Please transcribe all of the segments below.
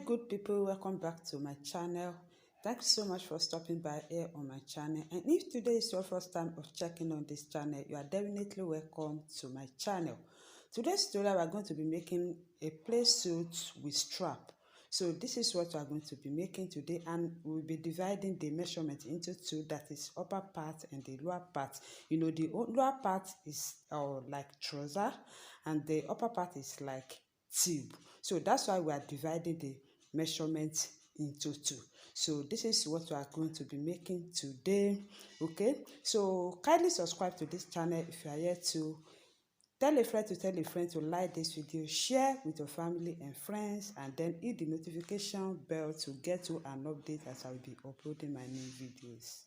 Good people, welcome back to my channel. Thanks so much for stopping by here on my channel. And if today is your first time of checking on this channel, you are definitely welcome to my channel. Today's tutorial, we are going to be making a play suit with strap. So this is what we are going to be making today, and we'll be dividing the measurement into two, that is upper part and the lower part. You know, the lower part is like trouser, and the upper part is like tube. So that's why we are dividing the measurement into two. So this is what we are going to be making today. Okay, so kindly subscribe to this channel if you are here to. Tell a friend to like this video, share with your family and friends, and then hit the notification bell to get to an update as I will be uploading my new videos.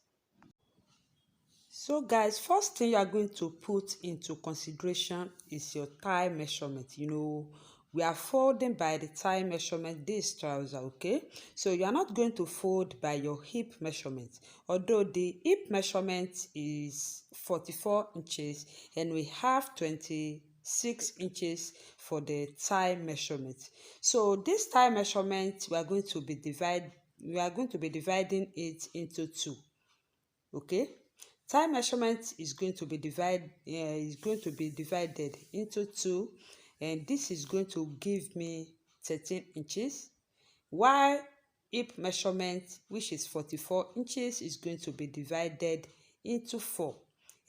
So guys, first thing you are going to put into consideration is your thigh measurement. You know, we are folding by the thigh measurement, this trouser, okay? So you are not going to fold by your hip measurement. Although the hip measurement is 44 inches and we have 26 inches for the thigh measurement. So this thigh measurement, we are going to be dividing it into two, okay? Thigh measurement is going to be divided into two, and this is going to give me 13 inches, while hip measurement, which is 44 inches, is going to be divided into 4,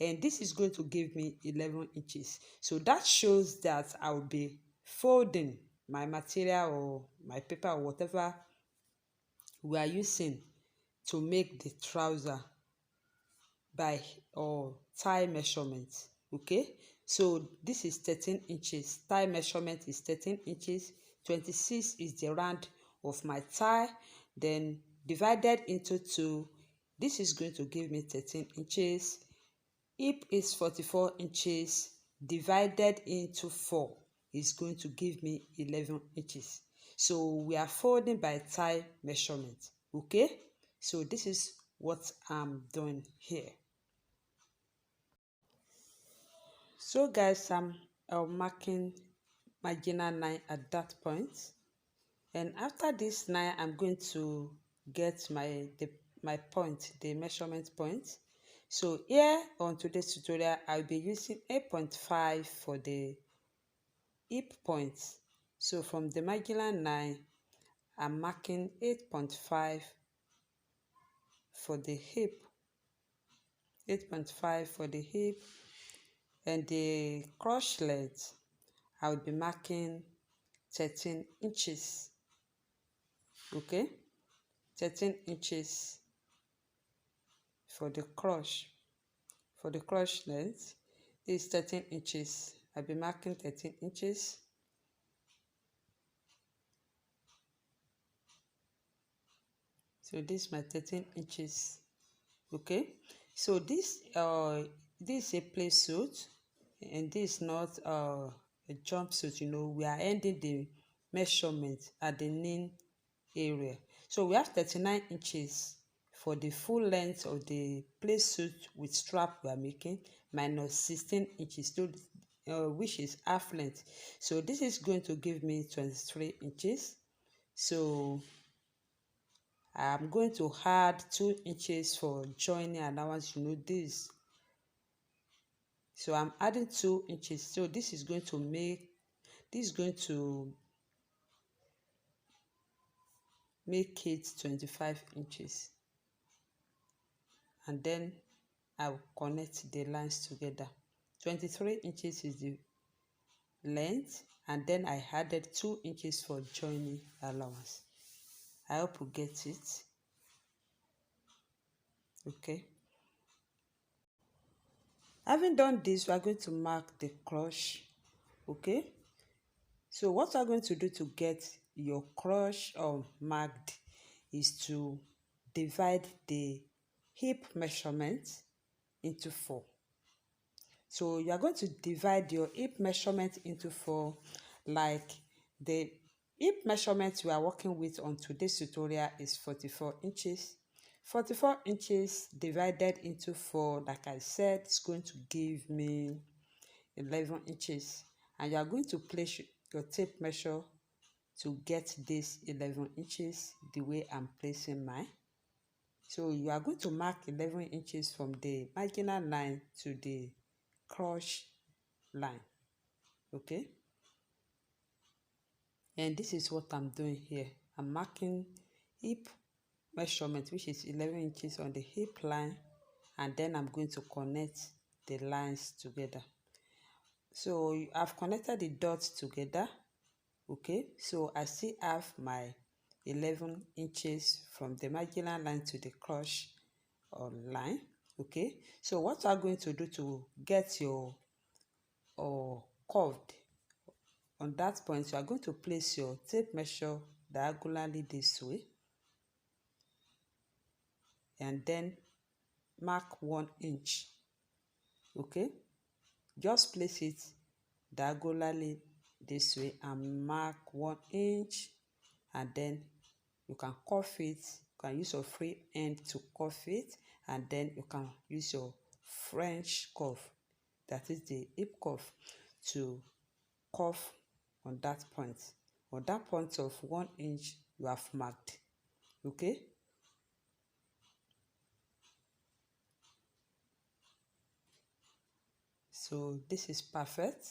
and this is going to give me 11 inches. So that shows that I will be folding my material or my paper or whatever we are using to make the trouser by thigh measurement. Okay, so this is 13 inches. Thigh measurement is 13 inches. 26 is the round of my thigh, then divided into 2, this is going to give me 13 inches. Hip is 44 inches divided into 4 is going to give me 11 inches. So we are folding by thigh measurement. Okay, so this is what I'm doing here. So guys, I'm marking marginal line at that point, and after this line I'm going to get my point, the measurement point. So here on today's tutorial I'll be using 8.5 for the hip point. So from the marginal line I'm marking 8.5 for the hip, 8.5 for the hip, and the crotch length I will be marking 13 inches. Okay, 13 inches for the crotch. For the crotch length is 13 inches. I'll be marking 13 inches. So this is my 13 inches. Okay, so this is a play suit, and this is not a jumpsuit. You know, we are ending the measurement at the knee area. So we have 39 inches for the full length of the play suit with strap we are making, minus 16 inches, which is half length. So this is going to give me 23 inches. So I'm going to add 2 inches for joining allowance. You know this. So I'm adding 2 inches. So this is going to make it 25 inches, and then I'll connect the lines together. 23 inches is the length, and then I added 2 inches for joining allowance. I hope you get it. Okay, having done this, we are going to mark the crotch. Okay, so what we are going to do to get your crotch marked is to divide the hip measurement into 4. So you are going to divide your hip measurement into 4, like the hip measurement we are working with on today's tutorial is 44 inches. 44 inches divided into 4, like I said, is going to give me 11 inches. And you are going to place your tape measure to get this 11 inches the way I'm placing mine. So you are going to mark 11 inches from the marginal line to the crotch line, okay? And this is what I'm doing here. I'm marking hip measurement, which is 11 inches on the hip line, and then I'm going to connect the lines together. So I've connected the dots together, okay? So I still have my 11 inches from the marginal line to the crotch line, okay? So what you are going to do to get your curved on that point, you are going to place your tape measure diagonally this way, and then mark 1 inch, okay? Just place it diagonally this way and mark 1 inch, and then you can curve it. You can use your free end to curve it, and then you can use your French curve, that is the hip curve, to curve on that point. On that point of 1 inch you have marked, okay? So this is perfect.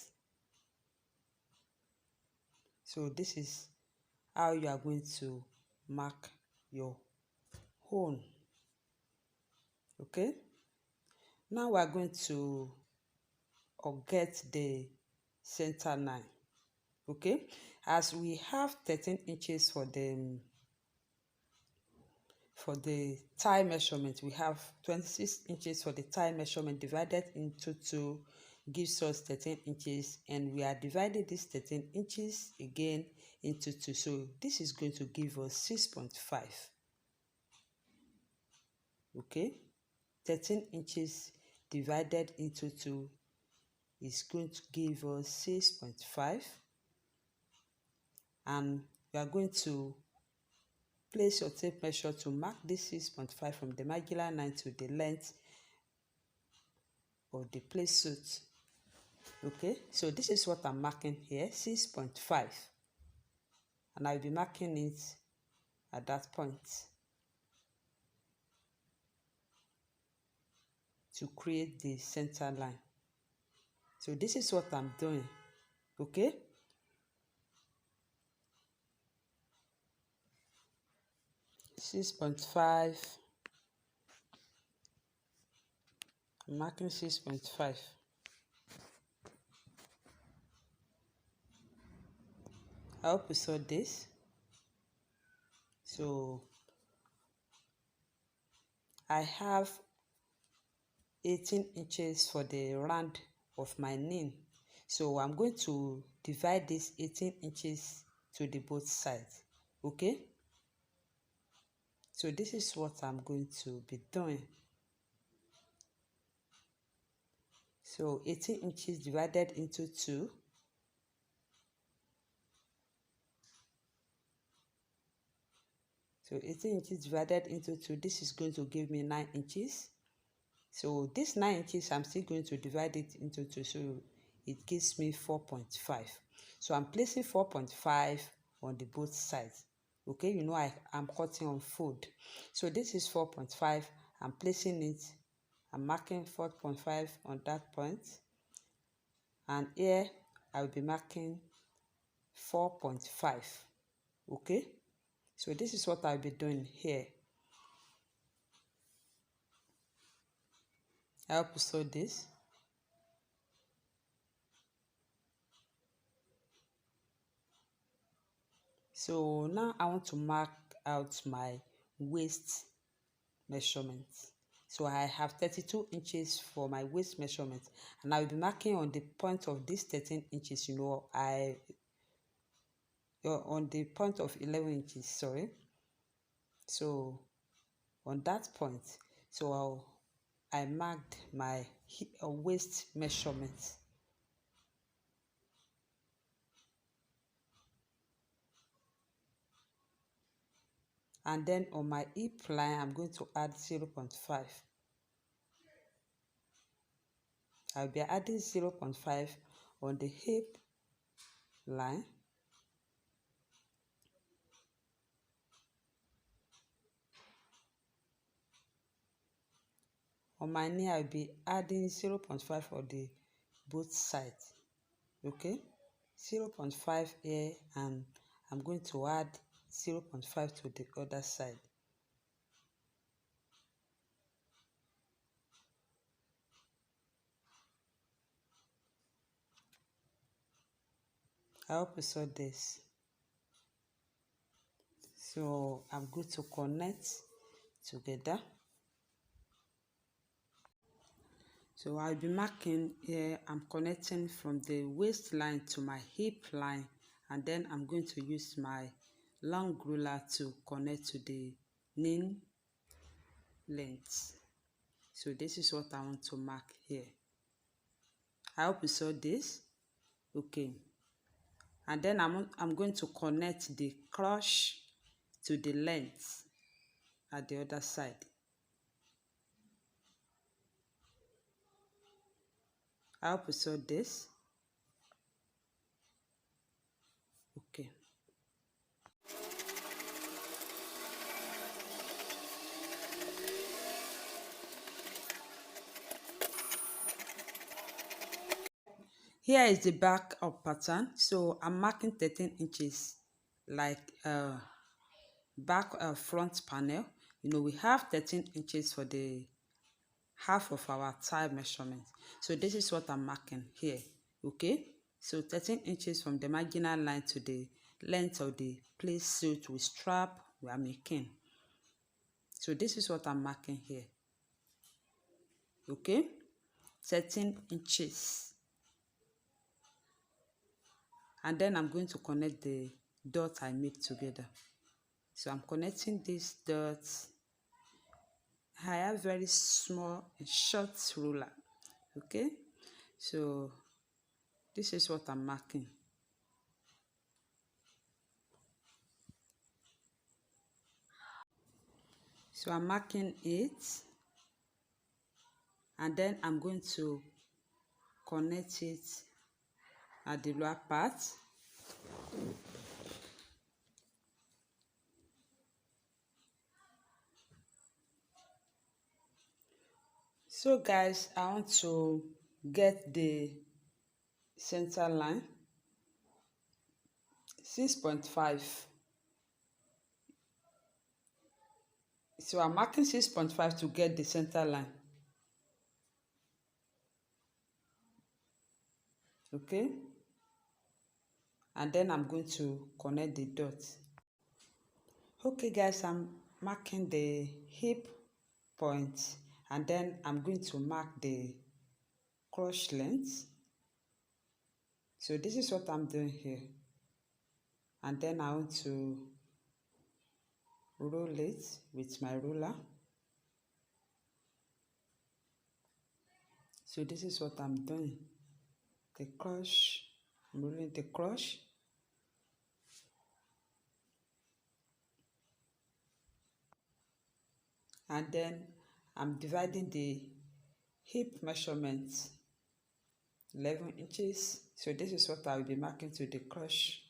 So this is how you are going to mark your hole, okay? Now we are going to get the center line, okay? As we have 13 inches for the thigh measurement, we have 26 inches for the thigh measurement divided into 2 gives us 13 inches, and we are dividing this 13 inches again into 2, so this is going to give us 6.5, okay? 13 inches divided into 2 is going to give us 6.5, and we are going to place your tape measure to mark this 6.5 from the marginal line to the length of the place suit, okay? So this is what I'm marking here, 6.5, and I'll be marking it at that point to create the center line. So this is what I'm doing, okay? $6.5, I'm marking 6.5. I hope you saw this. So I have 18 inches for the round of my knee. So I'm going to divide this 18 inches to the both sides, okay? So this is what I'm going to be doing. So 18 inches divided into 2. So 18 inches divided into 2, this is going to give me 9 inches. So this 9 inches, I'm still going to divide it into 2, so it gives me 4.5. So I'm placing 4.5 on the both sides, okay? You know I'm cutting on fold. So this is 4.5, I'm placing it, I'm marking 4.5 on that point, and here I will be marking 4.5, okay? So this is what I'll be doing here. I hope you saw this. So now I want to mark out my waist measurement. So I have 32 inches for my waist measurement, and I will be marking on the point of this 13 inches, you know, on the point of 11 inches, sorry. So on that point, so I marked my waist measurement. And then on my hip line, I'm going to add 0.5. I'll be adding 0.5 on the hip line. On my knee, I'll be adding 0.5 for the both sides. Okay, 0.5 here, and I'm going to add 0.5 to the other side. I hope you saw this. So I'm going to connect together. So I'll be marking here. I'm connecting from the waistline to my hip line, and then I'm going to use my long ruler to connect to the knee length. So this is what I want to mark here. I hope you saw this. Okay, and then I'm going to connect the crotch to the length at the other side. I hope you saw this. Okay. Here is the back of pattern. So I'm marking 13 inches like back front panel. We have 13 inches for the half of our thigh measurement. So this is what I'm marking here. Okay, so 13 inches from the marginal line to the length of the place suit with strap we are making. So this is what I'm marking here. Okay, 13 inches. And then I'm going to connect the dot I made together. So I'm connecting these dots. I have very small and short ruler. Okay, so this is what I'm marking. So I'm marking it, and then I'm going to connect it at the lower part. So guys, I want to get the center line 6.5. So I'm marking 6.5 to get the center line. Okay, and then I'm going to connect the dots. Okay guys, I'm marking the hip point, and then I'm going to mark the crotch length. So this is what I'm doing here, and then I want to roll it with my ruler. So this is what I'm doing. The crotch, I'm rolling the crotch. And then I'm dividing the hip measurement 11 inches. So this is what I will be marking to the crotch.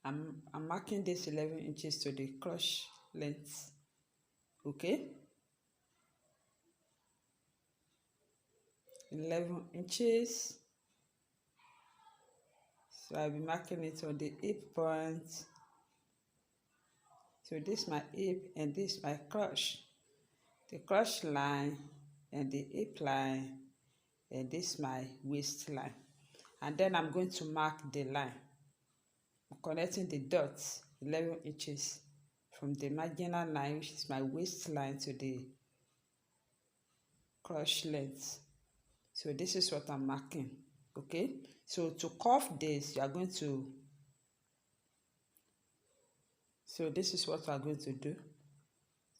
I'm marking this 11 inches to the crotch length. Okay, 11 inches. So I'll be marking it on the hip point. So this is my hip and this is my crotch. The crotch line and the hip line, and this is my waistline. And then I'm going to mark the line. I'm connecting the dots 11 inches from the marginal line, which is my waistline, to the crotch length. So this is what I'm marking. Okay, so to cuff this, you are going to, so this is what we are going to do.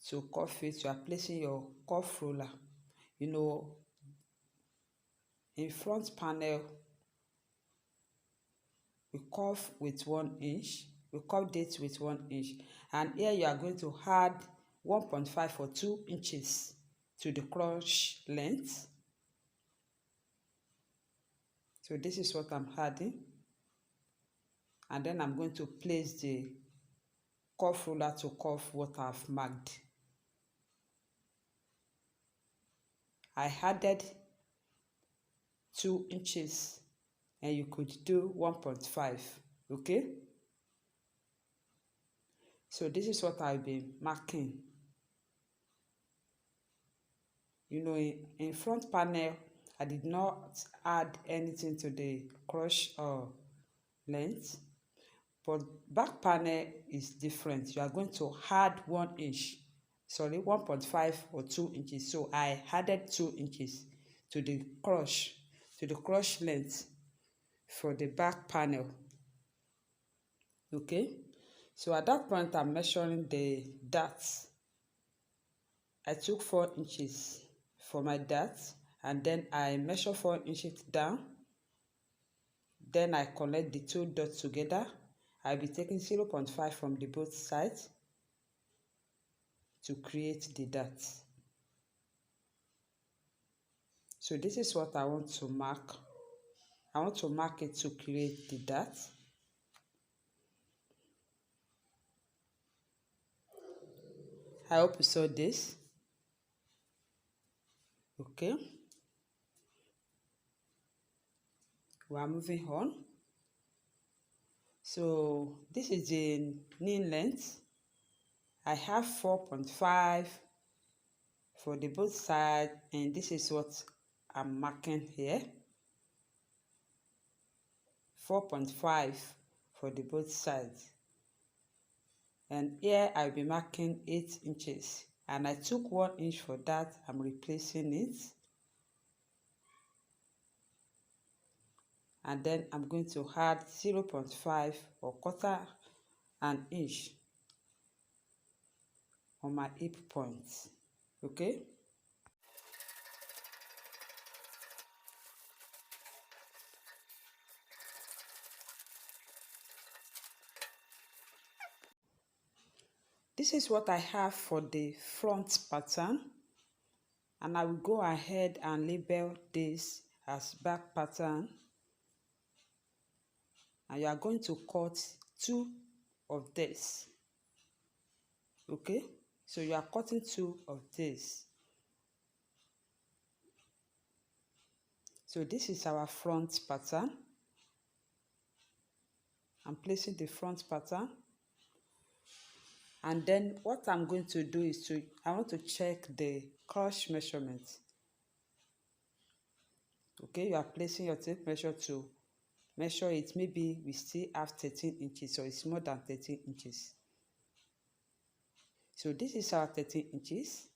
To cuff it, you are placing your cuff ruler. In front panel, we cuff with 1 inch. We cuff this with 1 inch, and here you are going to add 1.5 or 2 inches to the crotch length. So this is what I'm adding, and then I'm going to place the cuff ruler to cuff what I've marked. I added 2 inches, and you could do 1.5. Okay, so this is what I'll be marking. You know, in front panel, I did not add anything to the crotch length, but back panel is different. You are going to add 1 inch, sorry, 1.5 or 2 inches. So I added 2 inches to the crotch length for the back panel. Okay, so at that point I'm measuring the dart. I took 4 inches for my dart, and then I measure 4 inches down. Then I connect the 2 dots together. I'll be taking 0.5 from the both sides to create the dart. So this is what I want to mark. I want to mark it to create the dart. I hope you saw this. Okay, we are moving on. So this is the knee length. I have 4.5 for the both sides, and this is what I'm marking here. 4.5 for the both sides, and here I'll be marking 8 inches, and I took 1 inch for that. I'm replacing it, and then I'm going to add 0.5 or quarter an inch on my hip points. Okay, this is what I have for the front pattern, and I will go ahead and label this as back pattern, and you are going to cut 2 of this. Okay, so you are cutting 2 of this. So this is our front pattern. I'm placing the front pattern, and then what I'm going to do is I want to check the crotch measurement. Okay, you are placing your tape measure to measure it. Maybe we still have 13 inches, or it's more than 13 inches. So this is our 13 inches.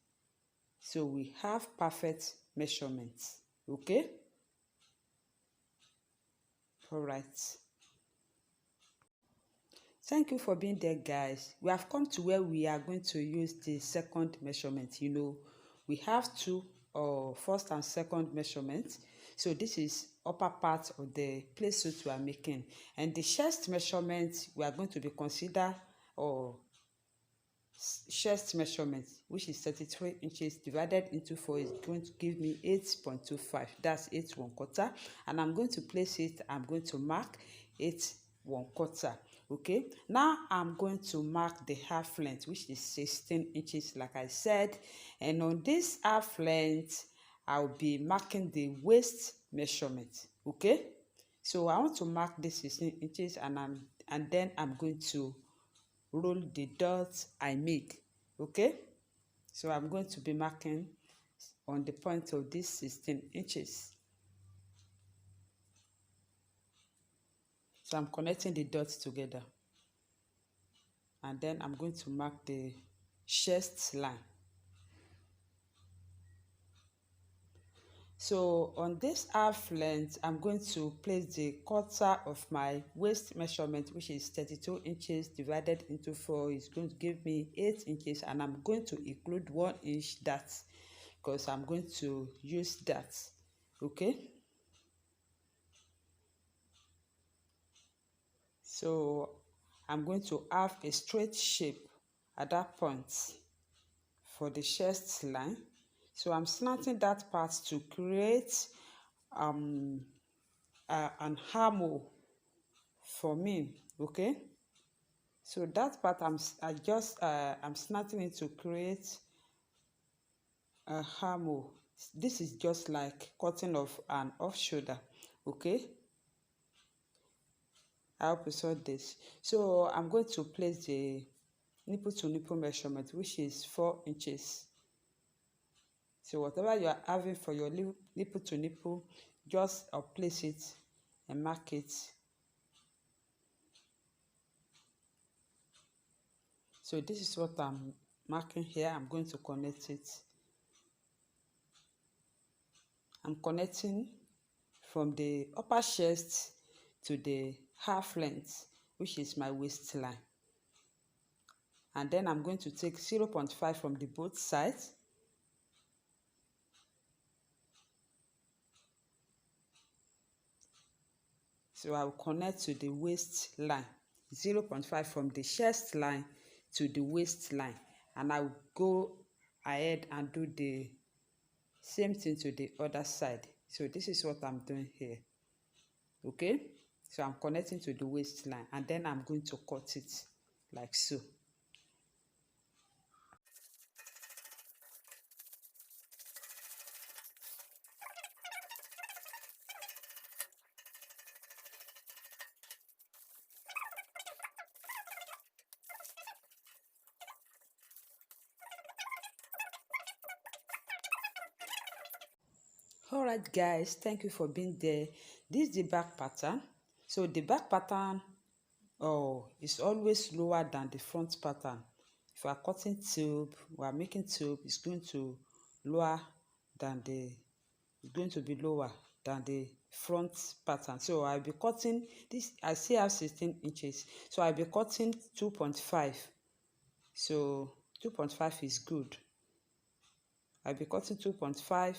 So we have perfect measurements. Okay, all right. Thank you for being there, guys. We have come to where we are going to use the second measurement. You know, we have 2 first and second measurements. So this is upper part of the play suit we are making, and the chest measurement we are going to be consider chest measurement, which is 33 inches divided into 4, is going to give me 8.25. That's 8 1/4, and I'm going to place it. I'm going to mark 8 1/4. Okay, now I'm going to mark the half length, which is 16 inches, like I said, and on this half length I'll be marking the waist measurement. Okay, so I want to mark this 16 inches, and then I'm going to roll the dots I made. Okay, so I'm going to be marking on the point of this 16 inches. So I'm connecting the dots together, and then I'm going to mark the chest line. So on this half length, I'm going to place the quarter of my waist measurement, which is 32 inches divided into 4. Is going to give me 8 inches, and I'm going to include 1 inch dart because I'm going to use that. Okay, so I'm going to have a straight shape at that point for the chest line. So I'm slanting that part to create an armhole for me. Okay, so that part I'm slanting it to create a armhole This is just like cutting off an off shoulder. Okay, I hope you saw this. So I'm going to place the nipple to nipple measurement, which is 4 inches. So whatever you are having for your nipple to nipple, just place it and mark it. So this is what I'm marking here. I'm going to connect it. I'm connecting from the upper chest to the half length, which is my waistline. And then I'm going to take 0.5 from the both sides. So I will connect to the waistline, 0.5 from the chest line to the waistline. And I will go ahead and do the same thing to the other side. So this is what I'm doing here. Okay, so I'm connecting to the waistline and then I'm going to cut it like so. All right guys, thank you for being there. This is the back pattern. So the back pattern is always lower than the front pattern. If we are cutting tube, we are making tube, it's going to lower than the it's going to be lower than the front pattern. So I'll be cutting this. I still have 16 inches, so I'll be cutting 2.5. So 2.5 is good. I'll be cutting 2.5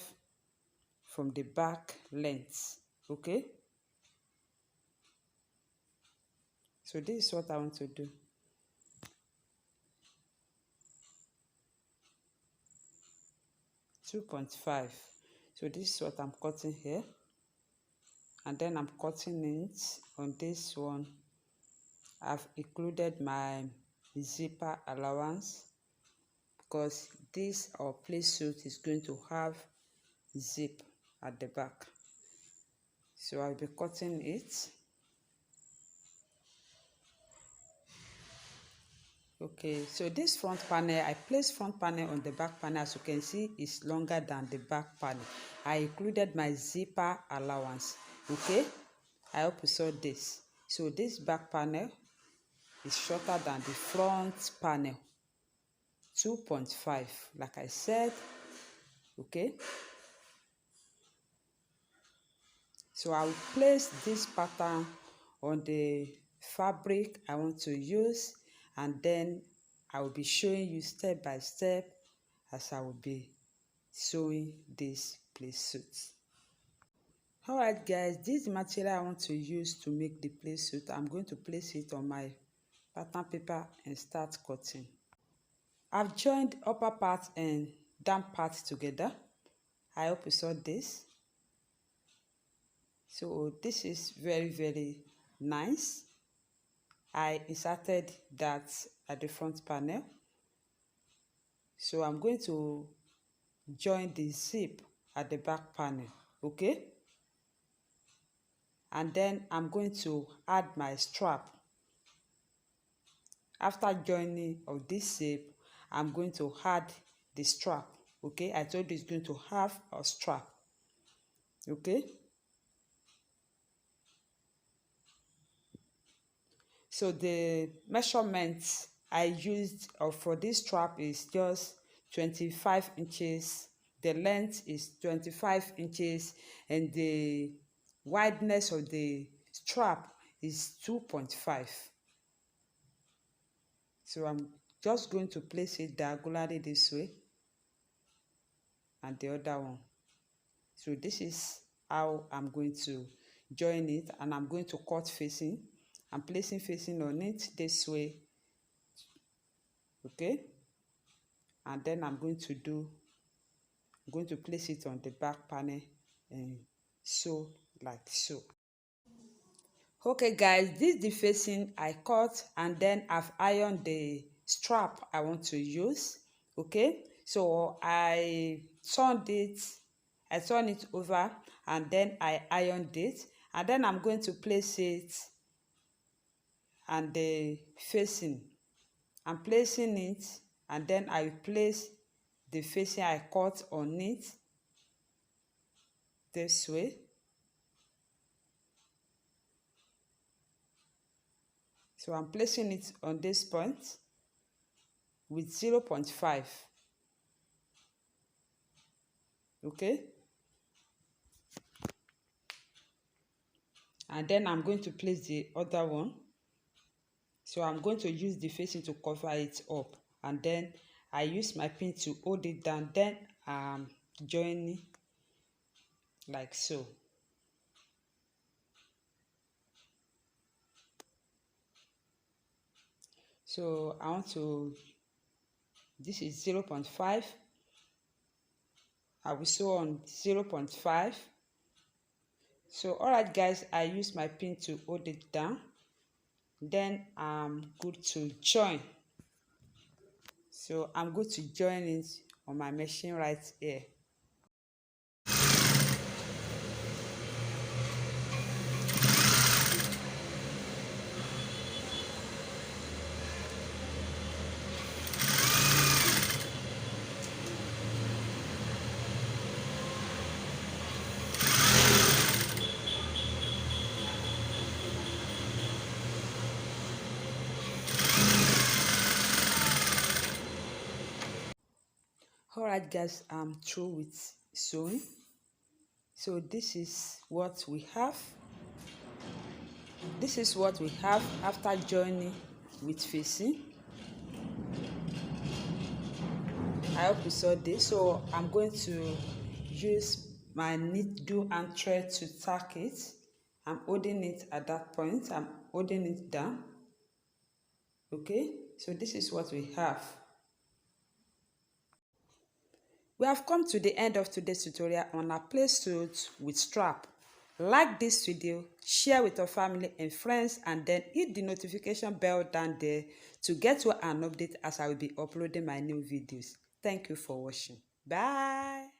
from the back length. Okay, so this is what I want to do. .5. So this is what I'm cutting here, and then I'm cutting it on this one. I've included my zipper allowance because this play suit is going to have zip at the back. So I'll be cutting it. Okay, so this front panel, I placed front panel on the back panel. As you can see, is longer than the back panel. I included my zipper allowance. Okay, I hope you saw this. So this back panel is shorter than the front panel, 2.5, like I said. Okay, so I will place this pattern on the fabric I want to use, and then I will be showing you step by step as I will be sewing this play suit. Alright guys, this is the material I want to use to make the play suit. I'm going to place it on my pattern paper and start cutting. I've joined upper part and down part together. I hope you saw this. So this is very nice. I inserted that at the front panel. So I'm going to join the zip at the back panel. Okay, and then I'm going to add my strap. After joining of this zip, I'm going to add the strap. Okay, I told you it's going to have a strap. Okay, so the measurements I used for this strap is just 25 inches. The length is 25 inches and the wideness of the strap is 2.5. So I'm just going to place it diagonally this way and the other one. So this is how I'm going to join it, and I'm going to cut facing. I'm placing facing on it this way. Okay, and then I'm going to place it on the back panel and sew like so. Okay guys, this is the facing I cut, and then I've ironed the strap I want to use. Okay, so I turned it I turn it over and then I ironed it, and then I'm going to place it and the facing. I'm placing it, and then I place the facing I cut on it this way. So I'm placing it on this point with 0.5. Okay, and then I'm going to place the other one. So I'm going to use the facing to cover it up, and then I use my pin to hold it down, then join like so. So I want to, this is 0.5. I will sew on 0.5. So alright guys, I use my pin to hold it down, then I'm good to join. So I'm going to join it on my machine right here. Alright guys, I'm through with sewing. So this is what we have. This is what we have after joining with facing. I hope you saw this. So I'm going to use my needle and thread to tack it. I'm holding it at that point. I'm holding it down. Okay, so this is what we have. We have come to the end of today's tutorial on a play suit with strap. Like this video, share with your family and friends, and then hit the notification bell down there to get an update as I will be uploading my new videos. Thank you for watching. Bye.